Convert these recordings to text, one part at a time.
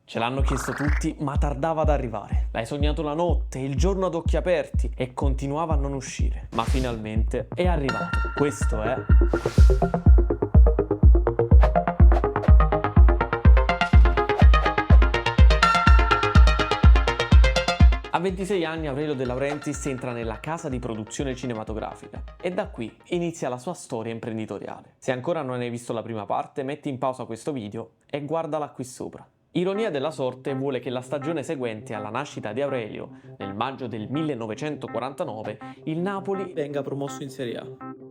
Ce l'hanno chiesto tutti, ma tardava ad arrivare. L'hai sognato la notte, il giorno ad occhi aperti e continuava a non uscire. Ma finalmente è arrivato. Questo è... A 26 anni Aurelio De Laurentiis entra nella casa di produzione cinematografica e da qui inizia la sua storia imprenditoriale. Se ancora non hai visto la prima parte, metti in pausa questo video e guardala qui sopra. Ironia della sorte vuole che la stagione seguente alla nascita di Aurelio, nel maggio del 1949, il Napoli venga promosso in Serie A.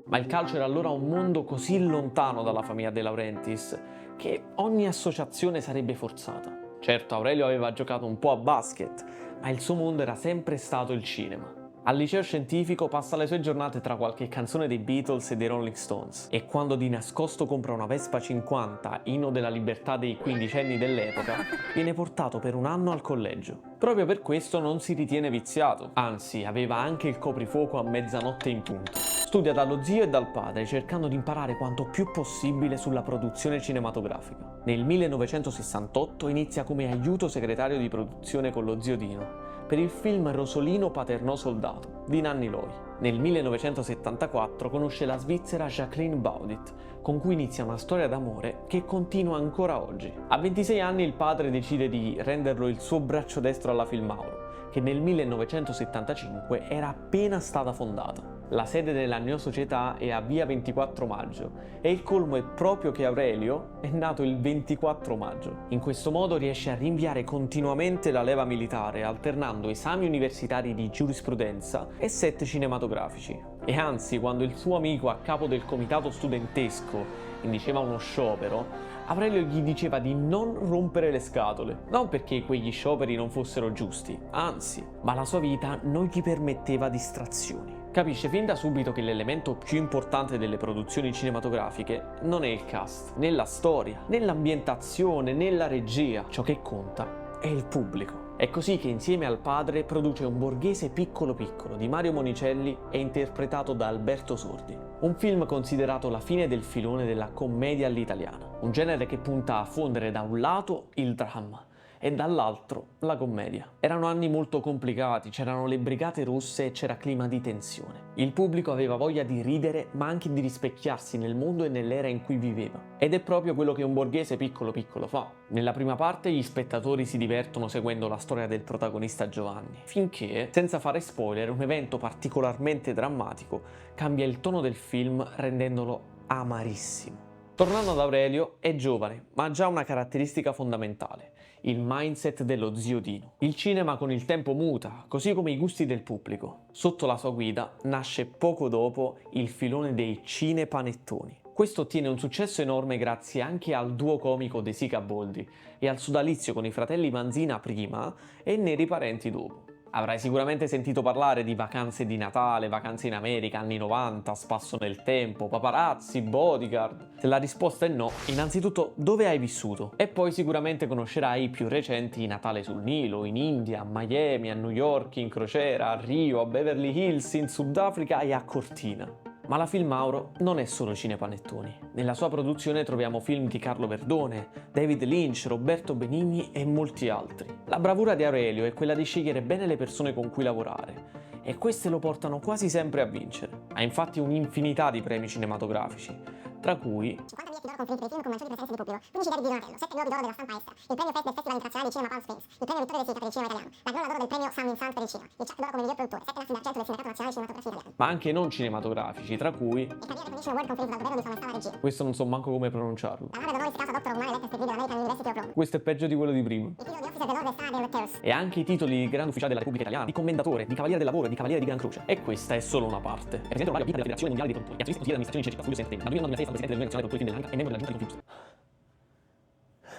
Ma il calcio era allora un mondo così lontano dalla famiglia De Laurentiis che ogni associazione sarebbe forzata. Certo, Aurelio aveva giocato un po' a basket, ma il suo mondo era sempre stato il cinema. Al liceo scientifico passa le sue giornate tra qualche canzone dei Beatles e dei Rolling Stones e quando di nascosto compra una Vespa 50, inno della libertà dei quindicenni dell'epoca, viene portato per un anno al collegio. Proprio per questo non si ritiene viziato, anzi aveva anche il coprifuoco a mezzanotte in punto. Studia dallo zio e dal padre cercando di imparare quanto più possibile sulla produzione cinematografica. Nel 1968 inizia come aiuto segretario di produzione con lo zio Dino per il film Rosolino Paternò Soldato di Nanni Loi. Nel 1974 conosce la svizzera Jacqueline Baudit, con cui inizia una storia d'amore che continua ancora oggi. A 26 anni il padre decide di renderlo il suo braccio destro alla Filmauro, che nel 1975 era appena stata fondata. La sede della Neo Società è a via 24 maggio e il colmo è proprio che Aurelio è nato il 24 maggio. In questo modo riesce a rinviare continuamente la leva militare alternando esami universitari di giurisprudenza e set cinematografici. E anzi, quando il suo amico a capo del comitato studentesco indiceva uno sciopero, Aurelio gli diceva di non rompere le scatole, non perché quegli scioperi non fossero giusti, anzi, ma la sua vita non gli permetteva distrazioni. Capisce fin da subito che l'elemento più importante delle produzioni cinematografiche non è il cast, né la storia, né l'ambientazione, né la regia. Ciò che conta è il pubblico. È così che insieme al padre produce Un borghese piccolo piccolo di Mario Monicelli e interpretato da Alberto Sordi. Un film considerato la fine del filone della commedia all'italiana, un genere che punta a fondere da un lato il dramma e dall'altro la commedia. Erano anni molto complicati, c'erano le brigate rosse e c'era clima di tensione. Il pubblico aveva voglia di ridere ma anche di rispecchiarsi nel mondo e nell'era in cui viveva. Ed è proprio quello che Un borghese piccolo piccolo fa. Nella prima parte gli spettatori si divertono seguendo la storia del protagonista Giovanni, finché, senza fare spoiler, un evento particolarmente drammatico cambia il tono del film rendendolo amarissimo. Tornando ad Aurelio, è giovane, ma ha già una caratteristica fondamentale: il mindset dello zio Dino. Il cinema con il tempo muta, così come i gusti del pubblico. Sotto la sua guida nasce poco dopo il filone dei cinepanettoni. Questo ottiene un successo enorme grazie anche al duo comico De Sica Boldi e al sodalizio con i fratelli Manzina prima e Neri Parenti dopo. Avrai sicuramente sentito parlare di Vacanze di Natale, Vacanze in America, anni 90, Spasso nel tempo, Paparazzi, Bodyguard. Se la risposta è no, innanzitutto dove hai vissuto? E poi sicuramente conoscerai i più recenti Natale sul Nilo, in India, a Miami, a New York, in crociera, a Rio, a Beverly Hills, in Sudafrica e a Cortina. Ma la Filmauro non è solo cinepanettoni. Nella sua produzione troviamo film di Carlo Verdone, David Lynch, Roberto Benigni e molti altri. La bravura di Aurelio è quella di scegliere bene le persone con cui lavorare, e queste lo portano quasi sempre a vincere. Ha infatti un'infinità di premi cinematografici, tra cui 50 biglietti d'oro con film con maggiori presenze di pubblico, 15 David di Donatello, 7 Globi d'oro della stampa estera, il premio Fest del Festival Internazionale di Cinema Palm Springs, il premio Vittorio De Sica per il cinema italiano, la Gloria d'oro del premio San Vincent per il cinema, il Chuck d'oro come miglior produttore, 7 nastri d'argento del Sindacato Nazionale di Cinematografia Italiana. ma anche non cinematografici, tra cui Il Career Recognition Award conferito dal governo di Sua Maestà la Regia. questo non so manco come pronunciarlo. La laurea d'onoris causa Doctor of Humane Letters Degree dell'American University of Rome. Questo è peggio di quello di prima. Il titolo di Officer dell'Ordine Strada dei Rectors. E anche i titoli di Grande Ufficiale della Repubblica Italiana, di Commendatore, di Cavaliere del Lavoro e di Cavaliere di Gran Croce. E questa è solo una parte. È presidente onorario della Federazione Mondiale dei Produttori, e azionista consigliere dell'amministrazione di Cinecittà Fulvio Senteno. Dal 2009 al 2006 è stato presidente dell'Unione Nazionale dei Produttori di Film dell'Anca e membro della giunta di Confindustria.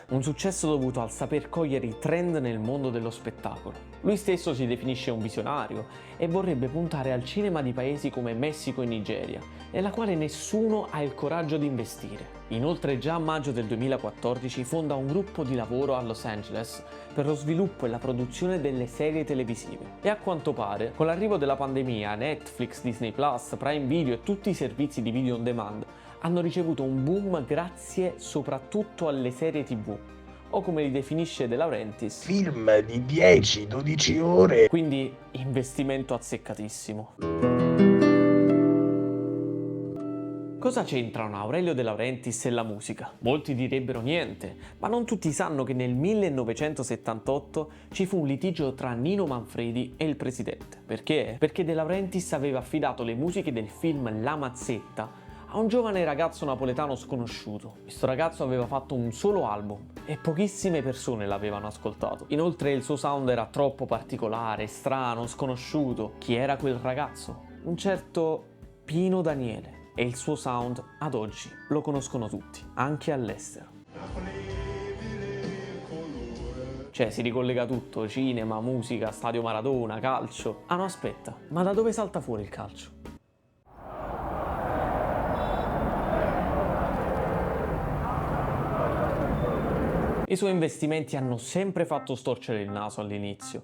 Un successo dovuto al saper cogliere i trend nel mondo dello spettacolo. Lui stesso si definisce un visionario e vorrebbe puntare al cinema di paesi come Messico e Nigeria, nella quale nessuno ha il coraggio di investire. Inoltre già a maggio del 2014 fonda un gruppo di lavoro a Los Angeles per lo sviluppo e la produzione delle serie televisive. E a quanto pare, con l'arrivo della pandemia, Netflix, Disney+, Prime Video e tutti i servizi di video on demand hanno ricevuto un boom grazie soprattutto alle serie TV. o come li definisce De Laurentiis, film di 10-12 ore. Quindi investimento azzeccatissimo. Cosa c'entrano Aurelio De Laurentiis e la musica? Molti direbbero niente, ma non tutti sanno che nel 1978 ci fu un litigio tra Nino Manfredi e il presidente. Perché? Perché De Laurentiis aveva affidato le musiche del film La Mazzetta a un giovane ragazzo napoletano sconosciuto. Questo ragazzo aveva fatto un solo album e pochissime persone l'avevano ascoltato. Inoltre il suo sound era troppo particolare, strano, sconosciuto. Chi era quel ragazzo? Un certo Pino Daniele. E il suo sound ad oggi lo conoscono tutti, anche all'estero. Cioè si ricollega tutto, cinema, musica, stadio Maradona, calcio. Ah no, aspetta, ma da dove salta fuori il calcio? I suoi investimenti hanno sempre fatto storcere il naso all'inizio.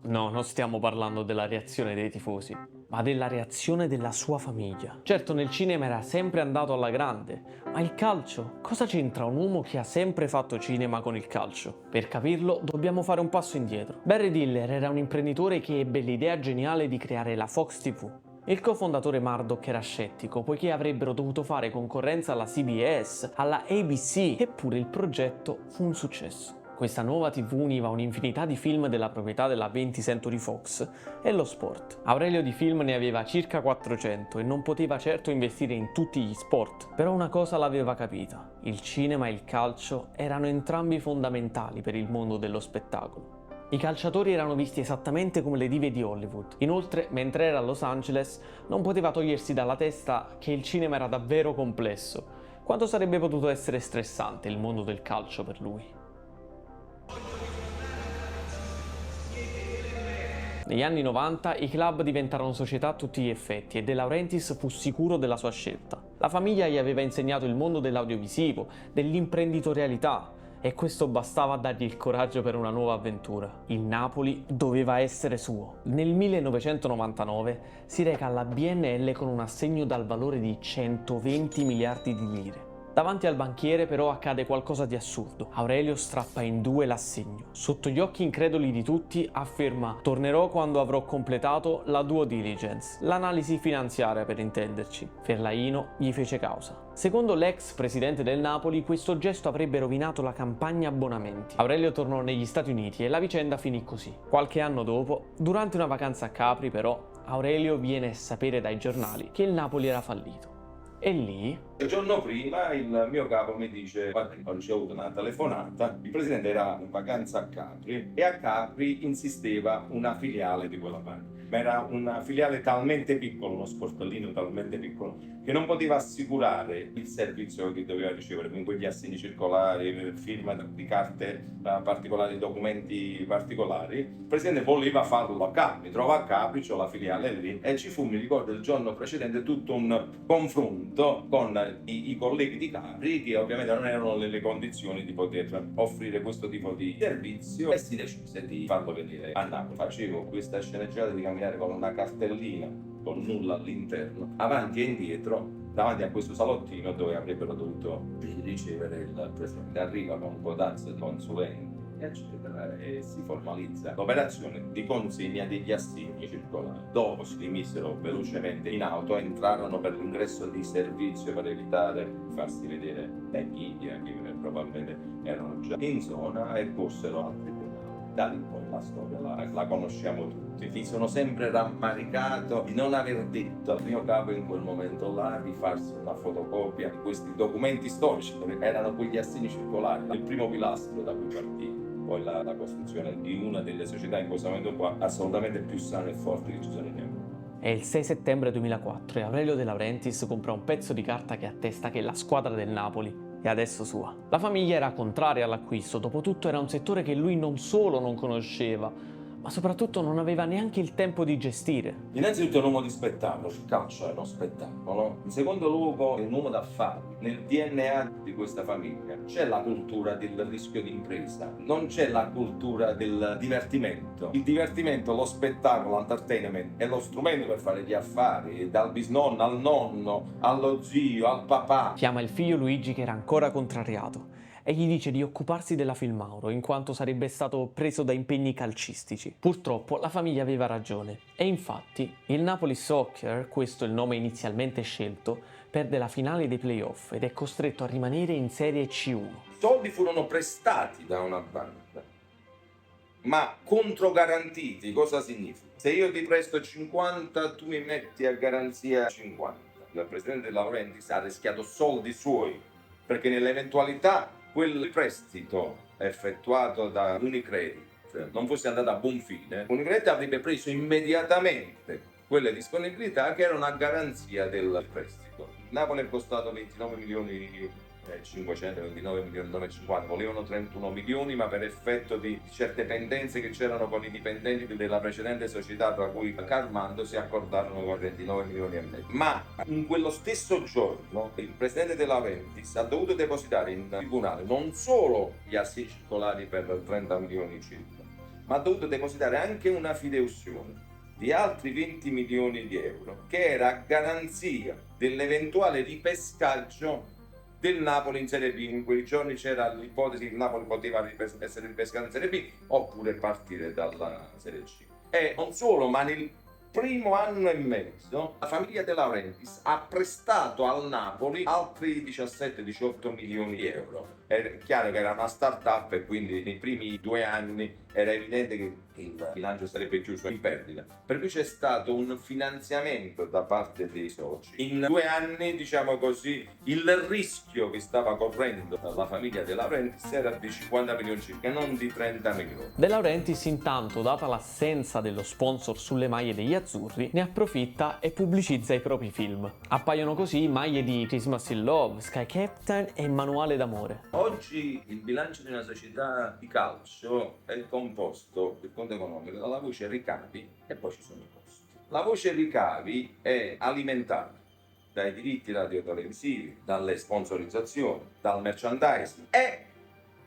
No, non stiamo parlando della reazione dei tifosi, ma della reazione della sua famiglia. Certo, nel cinema era sempre andato alla grande, ma il calcio? Cosa c'entra un uomo che ha sempre fatto cinema con il calcio? Per capirlo, dobbiamo fare un passo indietro. Barry Diller era un imprenditore che ebbe l'idea geniale di creare la Fox TV. Il cofondatore Murdoch era scettico, poiché avrebbero dovuto fare concorrenza alla CBS, alla ABC, eppure il progetto fu un successo. Questa nuova TV univa un'infinità di film della proprietà della 20th Century Fox e lo sport. Aurelio di film ne aveva circa 400 e non poteva certo investire in tutti gli sport, però una cosa l'aveva capita: il cinema e il calcio erano entrambi fondamentali per il mondo dello spettacolo. I calciatori erano visti esattamente come le dive di Hollywood. Inoltre, mentre era a Los Angeles, non poteva togliersi dalla testa che il cinema era davvero complesso. Quanto sarebbe potuto essere stressante il mondo del calcio per lui? Negli anni 90 i club diventarono società a tutti gli effetti e De Laurentiis fu sicuro della sua scelta. La famiglia gli aveva insegnato il mondo dell'audiovisivo, dell'imprenditorialità, e questo bastava a dargli il coraggio per una nuova avventura. Il Napoli doveva essere suo. Nel 1999 si reca alla BNL con un assegno dal valore di 120 miliardi di lire. Davanti al banchiere però accade qualcosa di assurdo. Aurelio strappa in due l'assegno. Sotto gli occhi increduli di tutti afferma: tornerò quando avrò completato la due diligence, l'analisi finanziaria per intenderci. Ferlaino gli fece causa. Secondo l'ex presidente del Napoli, questo gesto avrebbe rovinato la campagna abbonamenti. Aurelio tornò negli Stati Uniti e la vicenda finì così. Qualche anno dopo, durante una vacanza a Capri però, Aurelio viene a sapere dai giornali che il Napoli era fallito. E lì... Il giorno prima il mio capo mi dice: guarda, ho ricevuto una telefonata, il presidente era in vacanza a Capri e a Capri insisteva una filiale di quella banca. Ma era una filiale talmente piccola, uno sportellino talmente piccolo, che non poteva assicurare il servizio che doveva ricevere, con quegli assegni circolari, firma di carte particolari, documenti particolari. Il presidente voleva farlo a Capri, trova a Capri, c'ho la filiale lì, e ci fu, mi ricordo, il giorno precedente tutto un confronto con i colleghi di Capri, che ovviamente non erano nelle condizioni di poter offrire questo tipo di servizio, e si decise di farlo venire a Napoli. Facevo questa sceneggiata di camminare con una cartellina con nulla all'interno, avanti e indietro, davanti a questo salottino dove avrebbero dovuto ricevere il presidente. Arriva con un codazzo di consulenti, eccetera, e si formalizza l'operazione di consegna degli assegni circolari. Dopo si dimissero velocemente in auto, entrarono per l'ingresso di servizio per evitare di farsi vedere dai media, che probabilmente erano già in zona, e possero altri. Da lì poi la storia la conosciamo tutti. Mi sono sempre rammaricato di non aver detto al mio capo in quel momento là di farsi una fotocopia di questi documenti storici, dove erano quegli assegni circolari, il primo pilastro da cui partì poi la costruzione di una delle società in questo momento qua assolutamente più sane e forti che ci sono in Europa. È il 6 settembre 2004 e Aurelio De Laurentiis compra un pezzo di carta che attesta che la squadra del Napoli è adesso sua. La famiglia era contraria all'acquisto, dopotutto era un settore che lui non solo non conosceva, ma soprattutto non aveva neanche il tempo di gestire. Innanzitutto è un uomo di spettacolo, il calcio è uno spettacolo. In secondo luogo è un uomo d'affari. Nel DNA di questa famiglia c'è la cultura del rischio di impresa, non c'è la cultura del divertimento. Il divertimento, lo spettacolo, l'entertainment è lo strumento per fare gli affari, dal bisnonno al nonno, allo zio, al papà. Chiama il figlio Luigi, che era ancora contrariato. e gli dice di occuparsi della Filmauro in quanto sarebbe stato preso da impegni calcistici. Purtroppo la famiglia aveva ragione e infatti il Napoli Soccer, questo è il nome inizialmente scelto, perde la finale dei playoff ed è costretto a rimanere in Serie C1. I soldi furono prestati da una banca, ma controgarantiti. Cosa significa? Se io ti presto 50, tu mi metti a garanzia 50. Il presidente De Laurentiis ha rischiato soldi suoi, perché nell'eventualità quel prestito effettuato da Unicredit non fosse andato a buon fine, Unicredit avrebbe preso immediatamente quelle disponibilità che erano a garanzia del prestito. Napoli è costato 29 milioni 529 milioni 950, volevano 31 milioni, ma per effetto di certe pendenze che c'erano con i dipendenti della precedente società, tra cui Carmando, si accordarono con 29 milioni e mezzo. Ma in quello stesso giorno il presidente De Laurentiis ha dovuto depositare in tribunale non solo gli assi circolari per 30 milioni circa, ma ha dovuto depositare anche una fideiussione di altri 20 milioni di euro, che era a garanzia dell'eventuale ripescaggio del Napoli in Serie B. In quei giorni c'era l'ipotesi che il Napoli poteva essere ripescato in Serie B oppure partire dalla Serie C. E non solo, ma nel primo anno e mezzo la famiglia De Laurentiis ha prestato al Napoli altri 17-18 milioni di euro. È chiaro che era una start-up e quindi nei primi 2 anni era evidente che il bilancio sarebbe chiuso in perdita. Per cui c'è stato un finanziamento da parte dei soci. In 2 anni, diciamo così, il rischio che stava correndo la famiglia De Laurentiis era di 50 milioni circa, non di 30 milioni. De Laurentiis intanto, data l'assenza dello sponsor sulle maglie degli azzurri, ne approfitta e pubblicizza i propri film. Appaiono così maglie di Christmas in Love, Sky Captain e Manuale d'amore. Oggi il bilancio di una società di calcio è composto, il conto economico, dalla voce ricavi e poi ci sono i costi. La voce ricavi è alimentata dai diritti radiotelevisivi, dalle sponsorizzazioni, dal merchandising e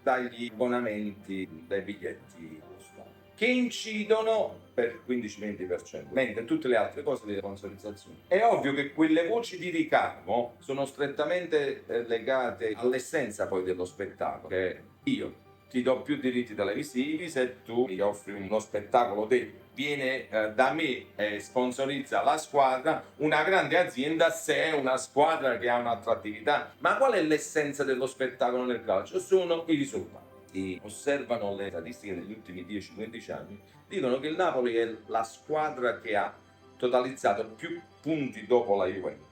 dagli abbonamenti dei biglietti allo stadio, che incidono per 15-20%, mentre tutte le altre cose di sponsorizzazione. È ovvio che quelle voci di ricavo sono strettamente legate all'essenza poi dello spettacolo, che io ti do più diritti televisivi se tu mi offri uno spettacolo degno. Viene da me e sponsorizza la squadra una grande azienda se è una squadra che ha un'attrattività. Ma qual è l'essenza dello spettacolo nel calcio? Sono i risultati. Chi osservano le statistiche degli ultimi 10-15 anni dicono che il Napoli è la squadra che ha totalizzato più punti dopo la Juventus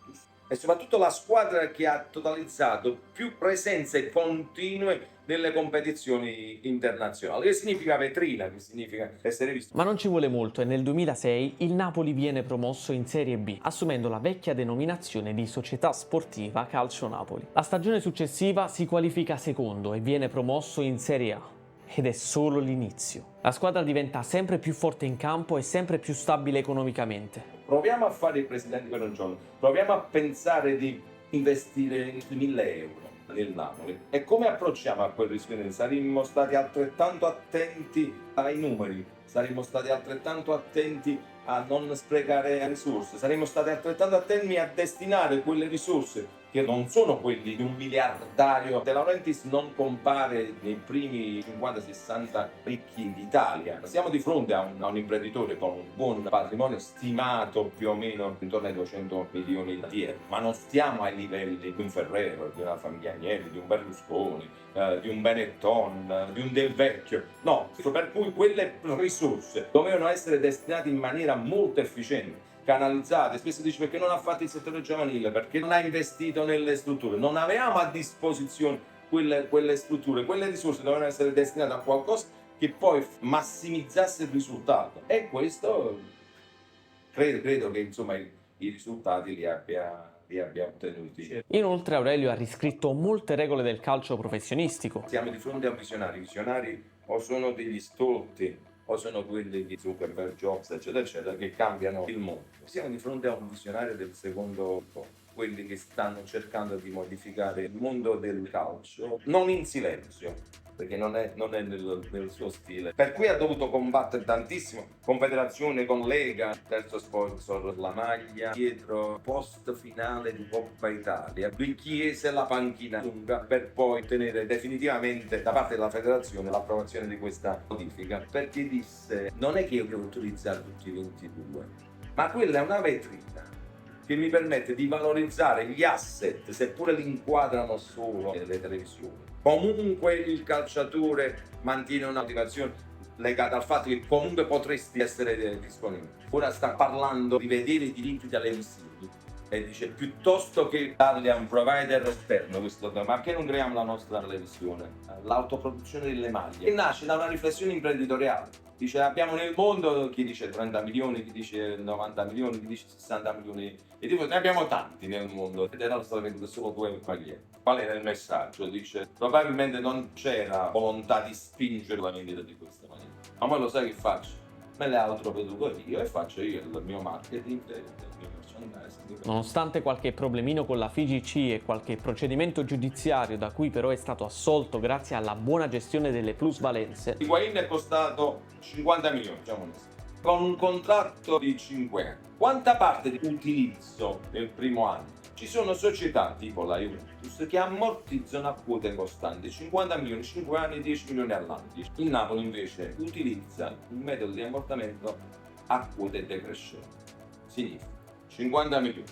e soprattutto la squadra che ha totalizzato più presenze continue nelle competizioni internazionali, che significa vetrina, che significa essere visto. Ma non ci vuole molto e nel 2006 il Napoli viene promosso in Serie B, assumendo la vecchia denominazione di Società Sportiva Calcio Napoli. La stagione successiva si qualifica secondo e viene promosso in Serie A. Ed è solo l'inizio. La squadra diventa sempre più forte in campo e sempre più stabile economicamente. Proviamo a fare i presidenti per un giorno, proviamo a pensare di investire 1.000 euro nel Napoli. E come approcciamo a quel rischio? Saremmo stati altrettanto attenti ai numeri, saremmo stati altrettanto attenti a non sprecare risorse, saremmo stati altrettanto attenti a destinare quelle risorse che non sono quelli di un miliardario. De Laurentiis non compare nei primi 50-60 ricchi d'Italia. Siamo di fronte a un imprenditore con un buon patrimonio stimato più o meno intorno ai 200 milioni di euro, ma non stiamo ai livelli di un Ferrero, di una famiglia Agnelli, di un Berlusconi, di un Benetton, di un Del Vecchio. No, per cui quelle risorse dovevano essere destinate in maniera molto efficiente, canalizzate. Spesso dice perché non ha fatto il settore giovanile, perché non ha investito nelle strutture. Non avevamo a disposizione quelle strutture, quelle risorse dovevano essere destinate a qualcosa che poi massimizzasse il risultato, e questo credo che insomma i risultati li abbia ottenuti. Inoltre Aurelio ha riscritto molte regole del calcio professionistico. Siamo di fronte a visionari. I visionari o sono degli stolti o sono quelli di Zuckerberg, Jobs, eccetera, eccetera, che cambiano il mondo. Siamo di fronte a un visionario del secondo tempo. quelli che stanno cercando di modificare il mondo del calcio, non in silenzio, perché non è nel suo stile. Per cui ha dovuto combattere tantissimo, confederazione con Lega, terzo sponsor la maglia, dietro post finale di Coppa Italia, lui chiese la panchina lunga per poi ottenere definitivamente da parte della federazione l'approvazione di questa modifica, perché disse: non è che io devo utilizzare tutti i 22, ma quella è una vetrina che mi permette di valorizzare gli asset, seppure li inquadrano solo le televisioni. Comunque il calciatore mantiene una motivazione legata al fatto che comunque potresti essere disponibile. Ora sta parlando di vedere i diritti televisivi e dice: piuttosto che darli a un provider esterno, questo tema, ma perché non creiamo la nostra televisione? L'autoproduzione delle maglie, che nasce da una riflessione imprenditoriale. Dice: abbiamo nel mondo chi dice 30 milioni, chi dice 90 milioni, chi dice 60 milioni, e tipo ne abbiamo tanti nel mondo ed erano state vendute solo 2 magliette. Qual era il messaggio? Dice: probabilmente non c'era volontà di spingere la vendita di queste magliette, ma poi lo sai che faccio? Me le autoproduco io e faccio io il mio marketing, il mio merchandising. Nonostante qualche problemino con la FIGC e qualche procedimento giudiziario da cui però è stato assolto grazie alla buona gestione delle plusvalenze, Higuain è costato 50 milioni, diciamo così, con un contratto di 5 anni. Quanta parte di utilizzo nel primo anno? Ci sono società tipo la Juventus che ammortizzano a quote costanti 50 milioni, 5 anni, 10 milioni all'anno. Il Napoli invece utilizza un metodo di ammortamento a quote decrescenti. Significa 50 milioni,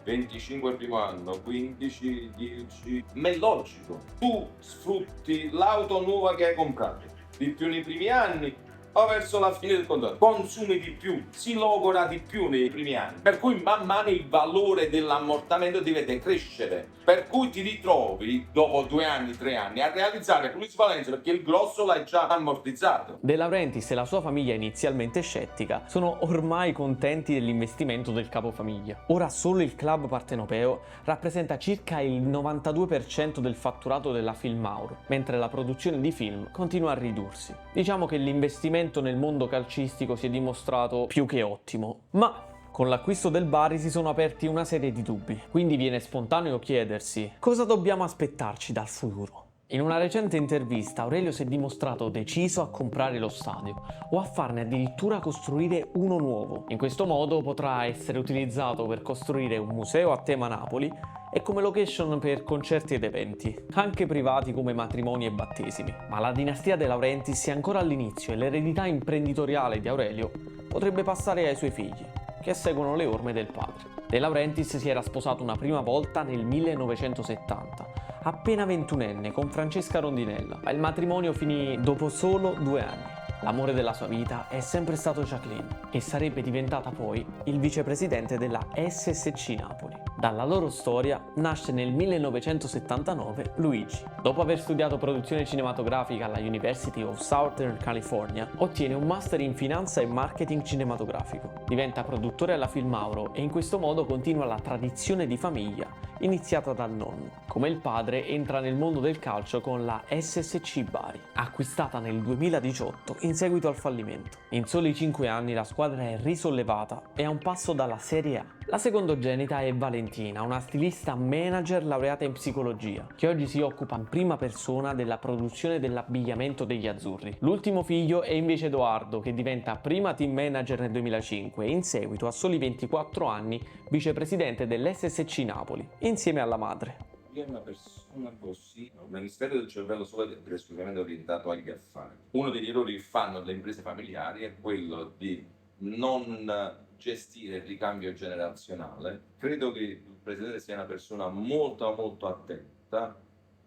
25 il primo anno, 15, 10. Ma è logico, tu sfrutti l'auto nuova che hai comprato di più nei primi anni o verso la fine del contratto, consumi di più, si logora di più nei primi anni, per cui man mano il valore dell'ammortamento deve crescere, per cui ti ritrovi dopo 2 anni, 3 anni a realizzare plusvalenza perché il grosso l'hai già ammortizzato. De Laurentiis e la sua famiglia, inizialmente scettica, sono ormai contenti dell'investimento del capofamiglia. Ora solo il club partenopeo rappresenta circa il 92% del fatturato della Filmauro, mentre la produzione di film continua a ridursi. Diciamo che l'investimento nel mondo calcistico si è dimostrato più che ottimo, ma con l'acquisto del Bari si sono aperti una serie di dubbi, quindi viene spontaneo chiedersi: cosa dobbiamo aspettarci dal futuro? In una recente intervista Aurelio si è dimostrato deciso a comprare lo stadio o a farne addirittura costruire uno nuovo. In questo modo potrà essere utilizzato per costruire un museo a tema Napoli e come location per concerti ed eventi, anche privati come matrimoni e battesimi. Ma la dinastia De Laurentiis è ancora all'inizio e l'eredità imprenditoriale di Aurelio potrebbe passare ai suoi figli, che seguono le orme del padre. De Laurentiis si era sposato una prima volta nel 1970, appena 21enne, con Francesca Rondinella, ma il matrimonio finì dopo solo 2 anni. L'amore della sua vita è sempre stato Jacqueline e sarebbe diventata poi il vicepresidente della SSC Napoli. Dalla loro storia nasce nel 1979 Luigi. Dopo aver studiato produzione cinematografica alla University of Southern California, ottiene un master in finanza e marketing cinematografico. Diventa produttore alla Filmauro e in questo modo continua la tradizione di famiglia iniziata dal nonno. Come il padre, entra nel mondo del calcio con la SSC Bari, acquistata nel 2018 in seguito al fallimento. In soli 5 anni la squadra è risollevata e a un passo dalla Serie A. La secondogenita è Valentina, una stilista manager laureata in psicologia, che oggi si occupa in prima persona della produzione dell'abbigliamento degli azzurri. L'ultimo figlio è invece Edoardo, che diventa prima team manager nel 2005 e in seguito, a soli 24 anni, vicepresidente dell'SSC Napoli, insieme alla madre. Io è una persona così, un ministero del cervello solo ed esclusivamente orientato agli affari. Uno degli errori che fanno le imprese familiari è quello di non gestire il ricambio generazionale. Credo che il presidente sia una persona molto molto attenta,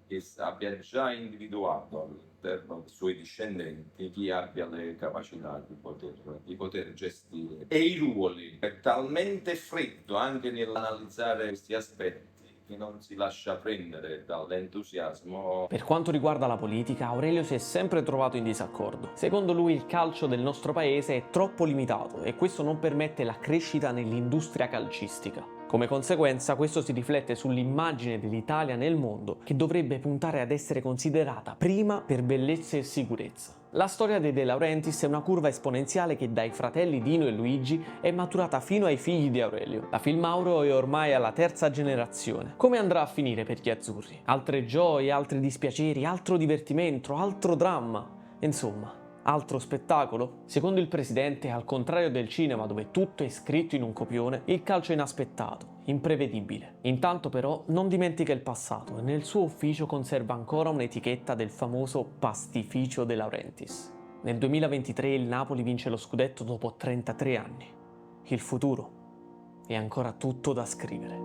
che abbia già individuato all'interno dei suoi discendenti chi abbia le capacità di poter gestire. E i ruoli è talmente freddo anche nell'analizzare questi aspetti che non si lascia prendere dall'entusiasmo. Per quanto riguarda la politica, Aurelio si è sempre trovato in disaccordo. Secondo lui il calcio del nostro paese è troppo limitato e questo non permette la crescita nell'industria calcistica. Come conseguenza, questo si riflette sull'immagine dell'Italia nel mondo, che dovrebbe puntare ad essere considerata prima per bellezza e sicurezza. La storia dei De Laurentiis è una curva esponenziale che dai fratelli Dino e Luigi è maturata fino ai figli di Aurelio. La Filmauro è ormai alla terza generazione. Come andrà a finire per gli azzurri? Altre gioie, altri dispiaceri, altro divertimento, altro dramma. Insomma, altro spettacolo? Secondo il presidente, al contrario del cinema dove tutto è scritto in un copione, il calcio è inaspettato, imprevedibile. Intanto però non dimentica il passato e nel suo ufficio conserva ancora un'etichetta del famoso pastificio De Laurentiis. Nel 2023 il Napoli vince lo scudetto dopo 33 anni. Il futuro è ancora tutto da scrivere.